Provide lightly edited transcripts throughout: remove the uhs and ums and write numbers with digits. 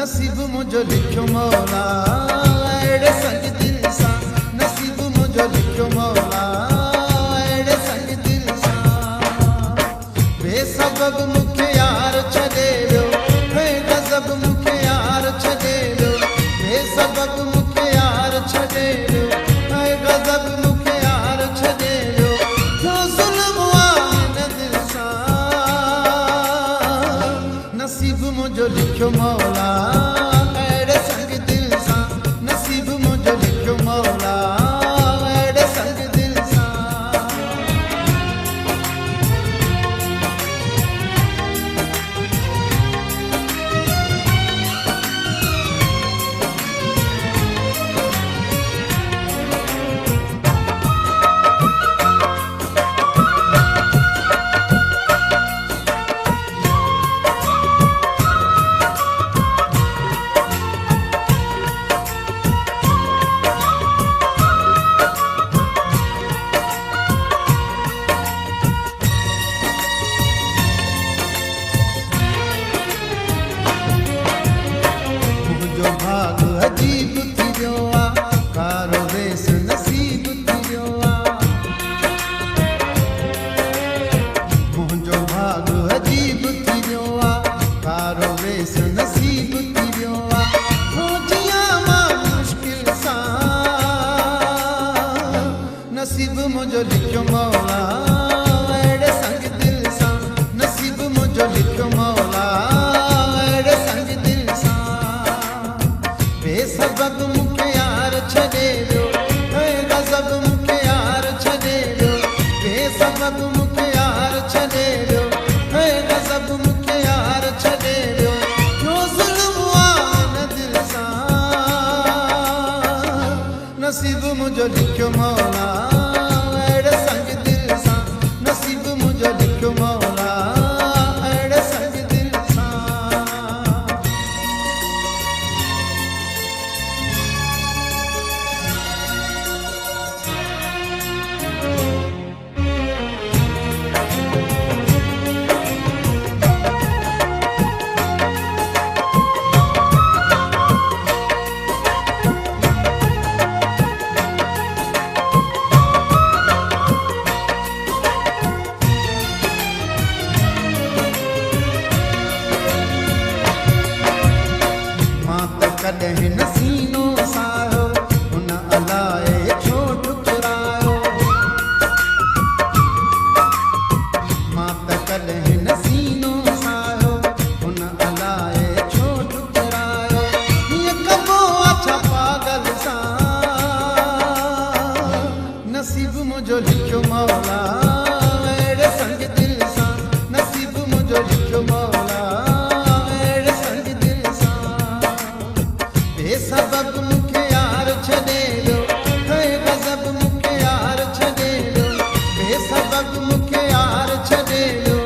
नसीब मुझो लिखियो मौला अहिड़े संग दिल सां नसीब मुझो लिखियो मौला अहिड़े संग दिल सां बेसबब मूंखे यार छॾे वियो हे गज़ब मूंखे यार छॾे वियो बेसबब मूंखे यार छॾे वियो हे गज़ब मूंखे यार छॾे वियो जो ज़ुल्म आहे हिन दिल सां नसीब मुझो लिखियो मौला अहिड़े संग दिल सां नसीब मुझो लिखियो मौला अहिड़े संग दिल सां भाग अजीब थी वियो आहे कारो वेस नसीब थी वियो आहे मुंहिंजो भाग अजीब थी वियो आहे कारो वेस नसीब थी वियो आहे हो जियां मां मुश्किल सां नसीब मुंहिंजो लिखियो मौला अहिड़े संग दिल सां नसीब मुंहिंजो लिखियो मौला अहिड़े संग दिल सां बेसबब मूंखे यार छॾे वियो हे गज़ब मूंखे यार छॾे वियो बेसबब मूंखे यार छॾे वियो हे गज़ब मूंखे यार छॾे वियो जो ज़ुल्म आहे हिन दिल सां नसीब मुंहिंजो लिखियो मौला अहिड़े संग दिल सां नसीब मुंहिंजो लिखियो मौला अहिड़े संग दिल सां कॾहिं न सीनो सायो हुन अलाए छो ठुकरायो मां त कॾहिं न सीनो सायो हुन अलाए छो ठुकरायो हीअं कबो अच्छा पागल सां नसीब मुंहिंजो लिखियो मौला अहिड़े संग दिल सां नसीब मुंहिंजो लिखियो मौला अहिड़े संग दिल सां बेसबब मूंखे यार छॾे वियो हे गज़ब मूंखे यार छॾे वियो बेसबब मूंखे यार छॾे वियो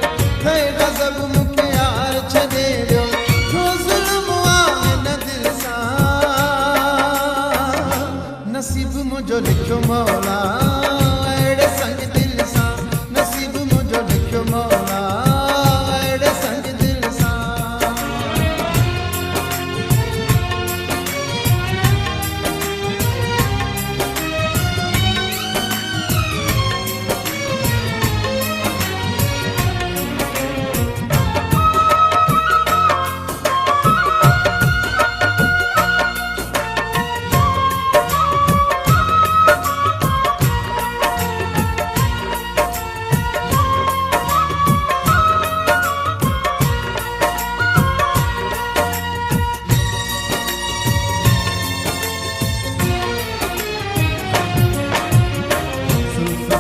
हे गज़ब मूंखे यार छॾे वियो जो ज़ुल्म आहे हिन दिल सां नसीब मुंहिंजो लिखियो मौला अहिड़े संग दिल सां नसीब मुंहिंजो लिखियो मौला अहिड़े संग दिल सां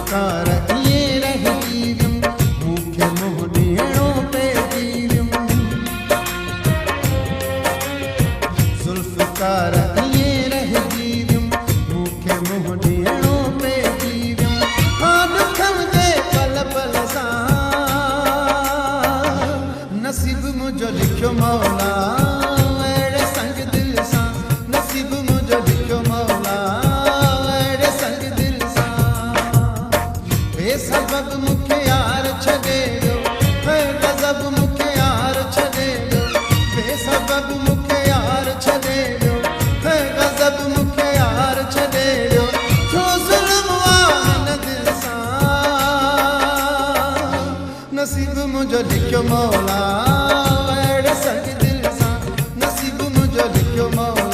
कार इएं रहिजी वियुमि मूंखे मुंहुं ॾियणो पइजी वियुमि ज़ुल्फ़कार इएं रहिजी वियुमि मूंखे मुंहुं ॾियणो पइजी वियुमि हा ॾुखनि जे पल पल सां नसीब मुंहिंजो लिखियो मौला अहिड़े संग दिल सां नसीब मुंहिंजो लिखियो मौला अहिड़े संग दिल सां बेसबब मूंखे यार छॾे वियो हे गज़ब मूंखे यार छॾे वियो बेसबब मूंखे यार मुंहिंजो लिखियो मौला